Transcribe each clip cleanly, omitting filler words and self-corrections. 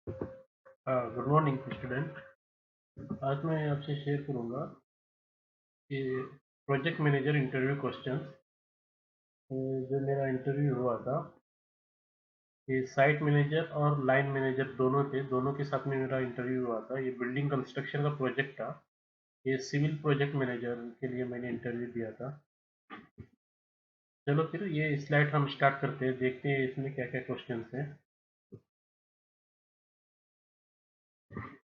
Good morning student. आज मैं आपसे शेयर करूंगा कि प्रोजेक्ट मैनेजर इंटरव्यू क्वेश्चंस जो मेरा इंटरव्यू हुआ था कि साइट मैनेजर और लाइन मैनेजर दोनों थे, दोनों के साथ में मेरा इंटरव्यू हुआ था। ये बिल्डिंग कंस्ट्रक्शन का प्रोजेक्ट था। ये सिविल प्रोजेक्ट मैनेजर के लिए मैंने इंटरव्यू दिया था। चलो फिर ये स्लाइड हम स्टार्ट करते हैं, देखते हैं इसमें क्या क्या क्वेश्चन हैं।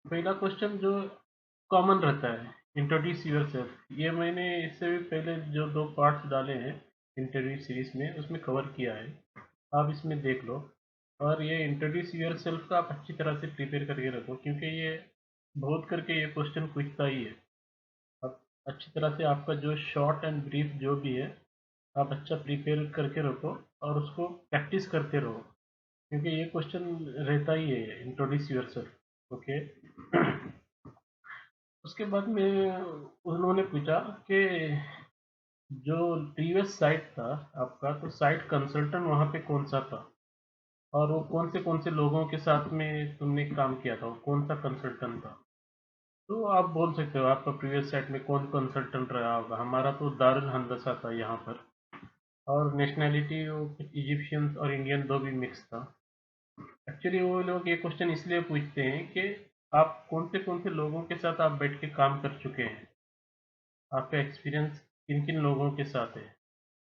पहला क्वेश्चन जो कॉमन रहता है, इंट्रोड्यूस योरसेल्फ। ये मैंने इससे भी पहले जो दो पार्ट्स डाले हैं इंटरव्यू सीरीज में, उसमें कवर किया है। आप इसमें देख लो। और ये इंट्रोड्यूस योरसेल्फ का आप अच्छी तरह से प्रिपेयर करके रखो, क्योंकि ये बहुत करके ये क्वेश्चन पूछता ही है। आप अच्छी तरह से आपका जो शॉर्ट एंड ब्रीफ जो भी है, आप अच्छा प्रिपेयर करके रखो और उसको प्रैक्टिस करते रहो, क्योंकि ये क्वेश्चन रहता ही है, इंट्रोड्यूस योरसेल्फ। ओके। उसके बाद में उन्होंने पूछा कि जो प्रीवियस साइट था आपका, तो साइट कंसल्टेंट वहाँ पे कौन सा था, और वो कौन से लोगों के साथ में तुमने काम किया था, वो कौन सा कंसल्टेंट था। तो आप बोल सकते हो आपका प्रीवियस साइट में कौन कंसल्टेंट रहा होगा। हमारा तो दारुल हंदसा था यहाँ पर, और नेशनैलिटी वो इजिप्शियंस और इंडियन दो भी मिक्स था। एक्चुअली वो लोग ये क्वेश्चन इसलिए पूछते हैं कि आप कौन से लोगों के साथ आप बैठ के काम कर चुके हैं, आपका एक्सपीरियंस किन किन लोगों के साथ है,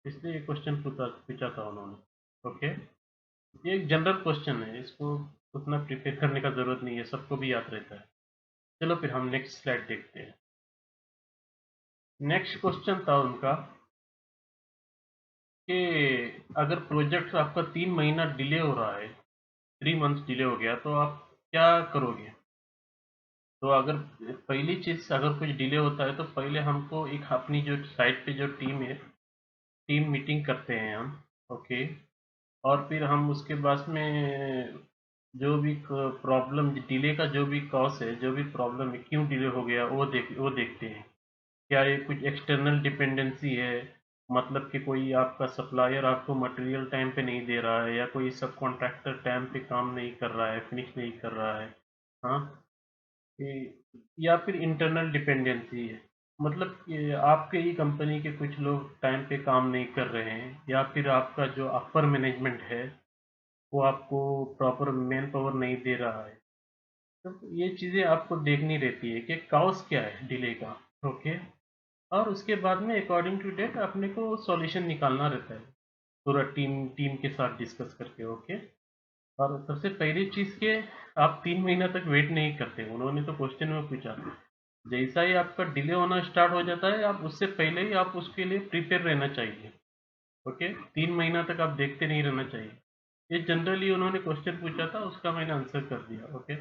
इसलिए ये क्वेश्चन पूछा पूछा था उन्होंने। ओके। ये एक जनरल क्वेश्चन है, इसको उतना प्रिपेयर करने का जरूरत नहीं है, सबको भी याद रहता है। चलो फिर हम नेक्स्ट स्लाइड देखते हैं। नेक्स्ट क्वेश्चन था उनका कि अगर प्रोजेक्ट आपका 3 महीना डिले हो रहा है, 3 मंथ्स डिले हो गया, तो आप क्या करोगे। तो अगर पहली चीज, अगर कुछ डिले होता है तो पहले हमको एक अपनी जो साइट पे जो टीम है, टीम मीटिंग करते हैं हम। ओके। और फिर हम उसके बाद में जो भी प्रॉब्लम, डिले का जो भी कॉज है, जो भी प्रॉब्लम है, क्यों डिले हो गया, वो देखते हैं। क्या ये कुछ एक्सटर्नल डिपेंडेंसी है, मतलब कि कोई आपका सप्लायर आपको मटेरियल टाइम पे नहीं दे रहा है, या कोई सब कॉन्ट्रैक्टर टाइम पे काम नहीं कर रहा है, फिनिश नहीं कर रहा है। हाँ। या फिर इंटरनल डिपेंडेंसी है, मतलब कि आपके ही कंपनी के कुछ लोग टाइम पे काम नहीं कर रहे हैं, या फिर आपका जो अपर मैनेजमेंट है वो आपको प्रॉपर मैन पावर नहीं दे रहा है। तो ये चीज़ें आपको देखनी रहती है कि कॉज क्या है डिले का। ओके। और उसके बाद में अकॉर्डिंग टू डेट अपने को सॉल्यूशन निकालना रहता है, पूरा टीम टीम के साथ डिस्कस करके। ओके। और सबसे पहली चीज़ के, आप 3 महीना तक वेट नहीं करते। उन्होंने तो क्वेश्चन में पूछा, जैसा ही आपका डिले होना स्टार्ट हो जाता है, आप उससे पहले ही आप उसके लिए प्रिपेयर रहना चाहिए। ओके। 3 महीना तक आप देखते नहीं रहना चाहिए। ये जनरली उन्होंने क्वेश्चन पूछा था, उसका मैंने आंसर कर दिया। ओके।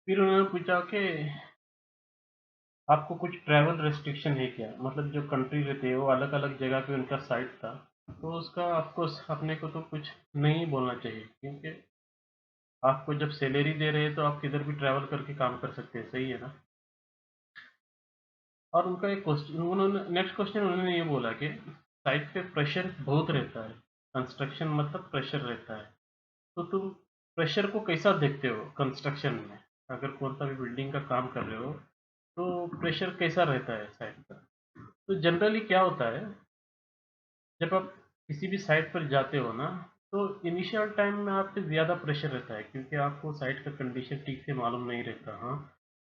फिर उन्होंने पूछा कि आपको कुछ ट्रैवल रेस्ट्रिक्शन है क्या, मतलब जो कंट्री रहते हैं वो अलग अलग जगह पे उनका साइट था, तो उसका आपको अपने को तो कुछ नहीं बोलना चाहिए, क्योंकि आपको जब सैलरी दे रहे हैं तो आप किधर भी ट्रैवल करके काम कर सकते हैं, सही है ना। और उनका एक क्वेश्चन, उन्होंने नेक्स्ट क्वेश्चन उन्होंने ये बोला कि साइट पे प्रेशर बहुत रहता है, कंस्ट्रक्शन मतलब प्रेशर रहता है, तो तुम प्रेशर को कैसा देखते हो कंस्ट्रक्शन में, अगर कौन सा भी बिल्डिंग का काम कर रहे हो तो प्रेशर कैसा रहता है साइट का। तो जनरली क्या होता है, जब आप किसी भी साइट पर जाते हो ना, तो इनिशियल टाइम में आप पे ज़्यादा प्रेशर रहता है, क्योंकि आपको साइट का कंडीशन ठीक से मालूम नहीं रहता। हाँ।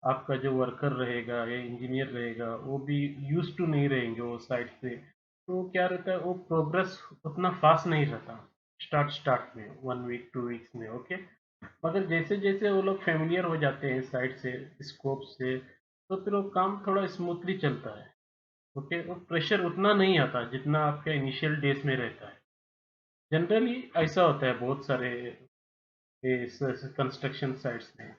आपका जो वर्कर रहेगा या इंजीनियर रहेगा वो भी यूज टू नहीं रहेंगे वो साइट से, तो क्या रहता है, वो प्रोग्रेस उतना फास्ट नहीं रहता स्टार्ट में 1 वीक 2 वीक्स में। ओके। मगर जैसे जैसे वो लोग फेमिलियर हो जाते हैं साइट से, स्कोप से, तो फिर वो काम थोड़ा स्मूथली चलता है। ओके। वो प्रेशर उतना नहीं आता जितना आपके इनिशियल डेज में रहता है। जनरली ऐसा होता है बहुत सारे कंस्ट्रक्शन साइट्स में।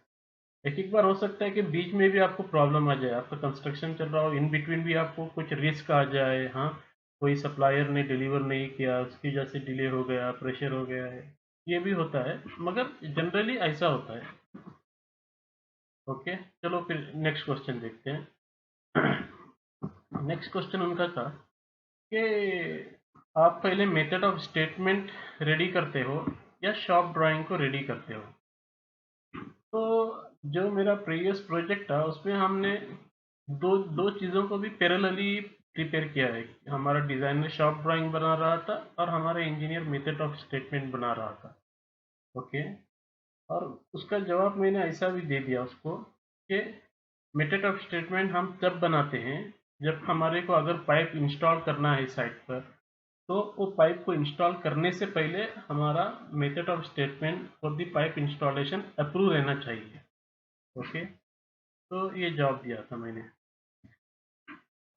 एक एक बार हो सकता है कि बीच में भी आपको प्रॉब्लम आ जाए, आपका कंस्ट्रक्शन चल रहा हो, इन बिटवीन भी आपको कुछ रिस्क आ जाए। हाँ। कोई सप्लायर ने डिलीवर नहीं किया, उसकी वजह से डिले हो गया, प्रेशर हो गया है, ये भी होता है, मगर जनरली ऐसा होता है। ओके। चलो फिर नेक्स्ट क्वेश्चन देखते हैं। नेक्स्ट क्वेश्चन उनका था कि आप पहले मेथड ऑफ स्टेटमेंट रेडी करते हो या शॉप ड्राइंग को रेडी करते हो। तो जो मेरा प्रीवियस प्रोजेक्ट था उसमें हमने दो दो चीज़ों को भी पैरेलली प्रिपेयर किया है। हमारा डिज़ाइनर शॉप ड्राइंग बना रहा था और हमारा इंजीनियर मेथड ऑफ स्टेटमेंट बना रहा था। ओके। और उसका जवाब मैंने ऐसा भी दे दिया उसको कि मेथड ऑफ स्टेटमेंट हम तब बनाते हैं जब हमारे को अगर पाइप इंस्टॉल करना है साइट पर, तो वो पाइप को इंस्टॉल करने से पहले हमारा method of statement for the pipe installation approve रहना चाहिए। ओके। तो ये जवाब दिया था मैंने।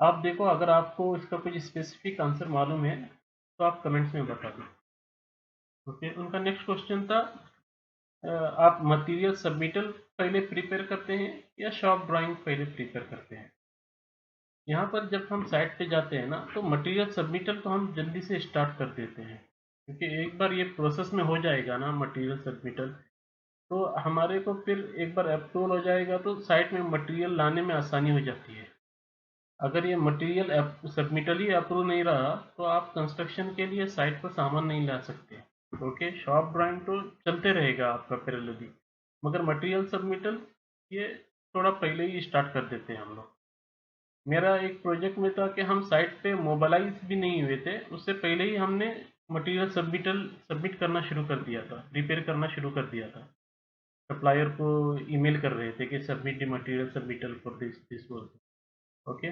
आप देखो, अगर आपको इसका कुछ स्पेसिफिक आंसर मालूम है तो आप कमेंट्स में बता दो। ओके। उनका नेक्स्ट क्वेश्चन था, आप मटेरियल सबमिटल पहले प्रिपेयर करते हैं या शॉप ड्राइंग पहले प्रिपेयर करते हैं। यहाँ पर जब हम साइट पे जाते हैं ना, तो मटेरियल सबमिटल तो हम जल्दी से स्टार्ट कर देते हैं, क्योंकि एक बार ये प्रोसेस में हो जाएगा ना मटेरियल सबमिटल, तो हमारे को फिर एक बार अप्रूवल हो जाएगा तो साइट में मटेरियल लाने में आसानी हो जाती है। अगर ये मटेरियल सबमिटल ही अप्रूव नहीं रहा तो आप कंस्ट्रक्शन के लिए साइट पर सामान नहीं ला सकते। ओके। शॉप ड्राइंग तो चलते रहेगा आपका पैरेलली, मगर मटेरियल सबमिटल ये थोड़ा पहले ही स्टार्ट कर देते हैं हम लोग। मेरा एक प्रोजेक्ट में था कि हम साइट पे मोबालाइज भी नहीं हुए थे, उससे पहले ही हमने मटेरियल सबमिट करना शुरू कर दिया था, रिपेयर करना शुरू कर दिया था। सप्लायर को ईमेल कर रहे थे कि submit the material submittal for this this work. Okay.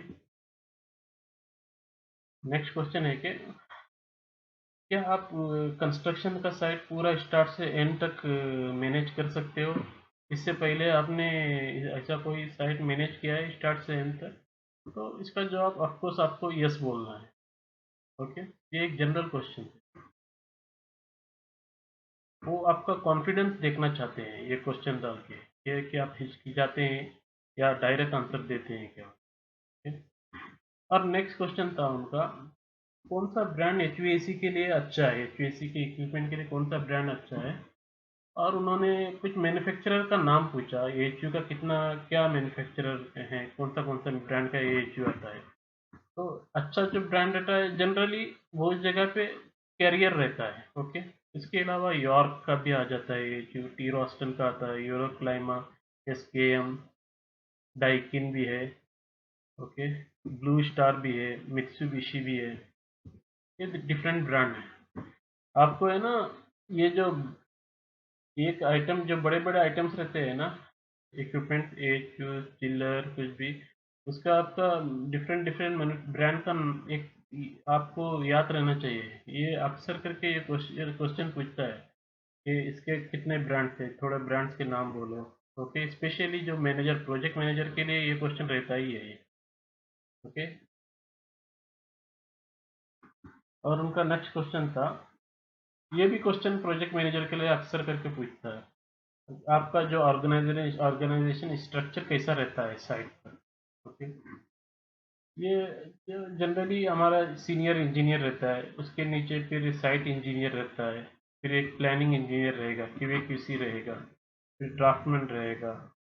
Next question है कि क्या आप कंस्ट्रक्शन का साइट पूरा स्टार्ट से एंड तक मैनेज कर सकते हो। इससे पहले आपने ऐसा कोई साइट मैनेज किया है स्टार्ट से एंड तक। तो इसका जवाब ऑफकोर्स आपको यस बोलना है। ओके। ये एक जनरल क्वेश्चन है, वो आपका कॉन्फिडेंस देखना चाहते हैं ये क्वेश्चन डाल के, ये कि आप हिचकिचाते हैं या डायरेक्ट आंसर देते हैं क्या। ओके। और नेक्स्ट क्वेश्चन था उनका, कौन सा ब्रांड एचवीएसी के लिए अच्छा है, एचवीएसी के इक्विपमेंट के लिए कौन सा ब्रांड अच्छा है। और उन्होंने कुछ मैन्युफैक्चरर का नाम पूछा, एएचयू का कितना क्या मैन्युफैक्चरर है, कौन सा ब्रांड का एएचयू आता है। तो अच्छा जो ब्रांड रहता है जनरली वो उस जगह पे कैरियर रहता है। ओके। इसके अलावा यॉर्क का भी आ जाता है एएचयू, टी रॉस्टन का आता है, यूरोक्लाइमा, एसकेएम, डाइकिन भी है। ओके। ब्लू स्टार भी है, मित्सुबिशी भी है। ये डिफरेंट ब्रांड है। आपको है ना, ये जो एक आइटम जो बड़े बड़े आइटम्स रहते हैं ना, इक्विपमेंट, एच चिल्लर कुछ भी, उसका आपका डिफरेंट डिफरेंट ब्रांड का एक आपको याद रहना चाहिए। ये अक्सर करके ये क्वेश्चन पूछता है कि इसके कितने ब्रांड्स थे, थोड़े ब्रांड्स के नाम बोलो। ओके। स्पेशली जो मैनेजर, प्रोजेक्ट मैनेजर के लिए ये क्वेश्चन रहता ही है ये। ओके। और उनका नेक्स्ट क्वेश्चन था, ये भी क्वेश्चन प्रोजेक्ट मैनेजर के लिए अक्सर करके पूछता है, आपका जो ऑर्गेनाइजेशन स्ट्रक्चर कैसा रहता है साइट पर। ओके। ये जनरली हमारा सीनियर इंजीनियर रहता है, उसके नीचे फिर साइट इंजीनियर रहता है, फिर एक प्लानिंग इंजीनियर रहेगा, क्यूए क्यूसी रहेगा, फिर ड्राफ्टमैन रहेगा,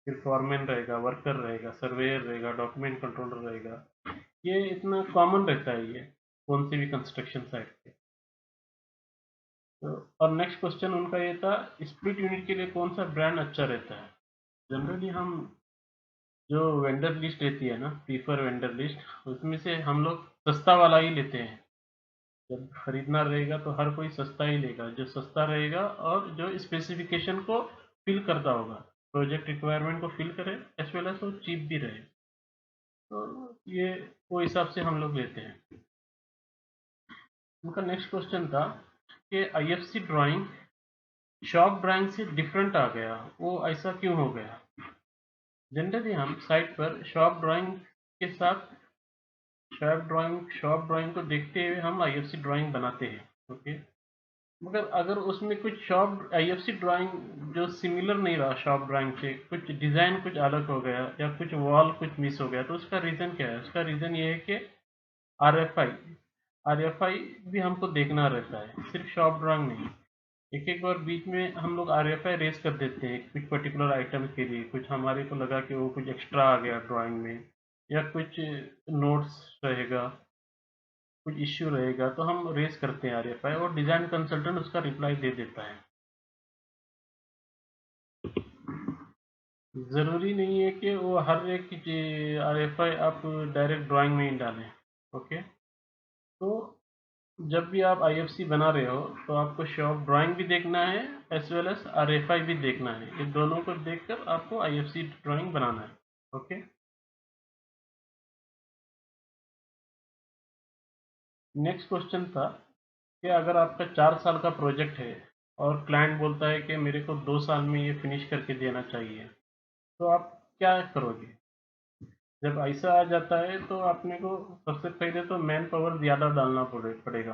फिर फॉरमैन रहेगा, वर्कर रहेगा, सर्वेयर रहेगा, डॉक्यूमेंट कंट्रोलर रहेगा। ये इतना कॉमन रहता है ये कौन सी भी कंस्ट्रक्शन साइट पे। तो और नेक्स्ट क्वेश्चन उनका ये था, स्प्लिट यूनिट के लिए कौन सा ब्रांड अच्छा रहता है। जनरली हम जो वेंडर लिस्ट रहती है ना, प्रीफर वेंडर लिस्ट, उसमें से हम लोग सस्ता वाला ही लेते हैं। जब खरीदना रहेगा तो हर कोई सस्ता ही लेगा, जो सस्ता रहेगा और जो स्पेसिफिकेशन को फिल करता होगा, प्रोजेक्ट रिक्वायरमेंट को फिल करे, एज वेल एज वो चीप भी रहे। तो ये वो हिसाब से हम लोग लेते हैं। उनका नेक्स्ट क्वेश्चन था कि आईएफसी ड्राइंग शॉप ड्राइंग से डिफरेंट आ गया, वो ऐसा क्यों हो गया। जनरली हम साइट पर शॉप ड्राइंग के साथ शॉप ड्राइंग को देखते हुए हम आईएफसी ड्राइंग बनाते हैं। ओके। मगर अगर उसमें कुछ शॉप आईएफसी ड्राइंग जो सिमिलर नहीं रहा शॉप ड्राइंग से, कुछ डिज़ाइन कुछ अलग हो गया या कुछ वॉल कुछ मिस हो गया, तो उसका रीज़न क्या है। उसका रीज़न ये है कि आरएफआई आरएफआई भी हमको देखना रहता है, सिर्फ शॉप ड्राइंग नहीं। एक एक बार बीच में हम लोग आरएफआई रेस कर देते हैं कुछ पर्टिकुलर आइटम के लिए, कुछ हमारे को लगा कि वो कुछ एक्स्ट्रा आ गया ड्राइंग में, या कुछ नोट्स रहेगा, कुछ इश्यू रहेगा, तो हम रेस करते हैं आरएफआई और डिज़ाइन कंसल्टेंट उसका रिप्लाई दे देता है। ज़रूरी नहीं है कि वो हर एक RFI आप डायरेक्ट ड्राइंग में ही डालें। ओके, तो जब भी आप IFC बना रहे हो तो आपको शॉप ड्राइंग भी देखना है एज वेल एज RFI भी देखना है। ये दोनों को देखकर आपको IFC ड्राइंग बनाना है। ओके, नेक्स्ट क्वेश्चन था कि अगर आपका 4 साल का प्रोजेक्ट है और क्लाइंट बोलता है कि मेरे को 2 साल में ये फिनिश करके देना चाहिए, तो आप क्या करोगे? जब ऐसा आ जाता है तो आपने को सबसे पहले तो मैन पावर ज़्यादा डालना पड़ेगा।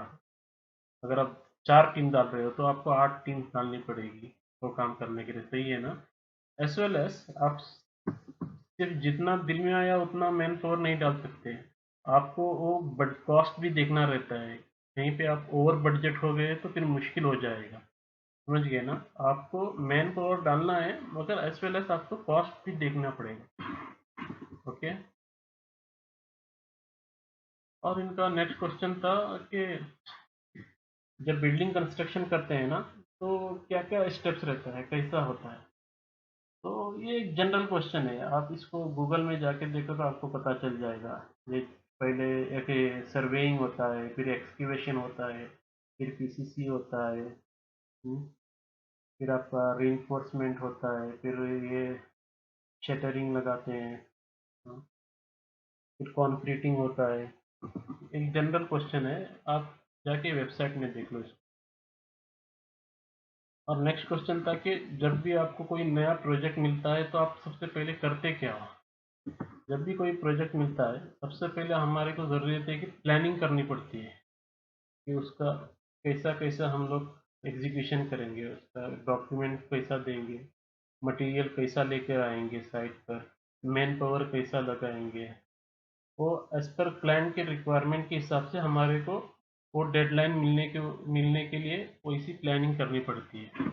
अगर आप 4 टीम डाल रहे हो तो आपको 8 टीम डालनी पड़ेगी वो काम करने के लिए, सही है ना? एज वेल एज आप सिर्फ जितना दिल में आया उतना मैन पावर नहीं डाल सकते। आपको वो बट कॉस्ट भी देखना रहता है। कहीं पे आप ओवर बजट हो गए तो फिर मुश्किल हो जाएगा। समझ गए ना? आपको मैन पावर डालना है मगर एज वेल एज आपको कॉस्ट भी देखना पड़ेगा। ओके, और इनका नेक्स्ट क्वेश्चन था कि जब बिल्डिंग कंस्ट्रक्शन करते हैं ना तो क्या क्या स्टेप्स रहता है, कैसा होता है? तो ये एक जनरल क्वेश्चन है, आप इसको गूगल में जाके देखो तो आपको पता चल जाएगा। ये पहले एक सर्वेइंग होता है, फिर एक्सक्यूवेशन होता है, फिर PCC होता है, हम्म, फिर आपका रीइंफोर्समेंट होता है, फिर ये शटरिंग लगाते हैं, हाँ, फिर कॉन्क्रीटिंग होता है। एक जनरल क्वेश्चन है, आप जाके वेबसाइट में देख लो इसको। और नेक्स्ट क्वेश्चन था कि जब भी आपको कोई नया प्रोजेक्ट मिलता है तो आप सबसे पहले करते क्या हो? जब भी कोई प्रोजेक्ट मिलता है सबसे पहले हमारे को ज़रूरत है कि प्लानिंग करनी पड़ती है कि उसका कैसा कैसा हम लोग एग्जीक्यूशन करेंगे, उसका डॉक्यूमेंट कैसा देंगे, मटेरियल कैसा लेकर आएंगे साइट पर, मैन पावर कैसा लगाएंगे। वो एज पर क्लाइंट के रिक्वायरमेंट के हिसाब से हमारे को वो डेडलाइन मिलने के लिए वैसी प्लानिंग करनी पड़ती है।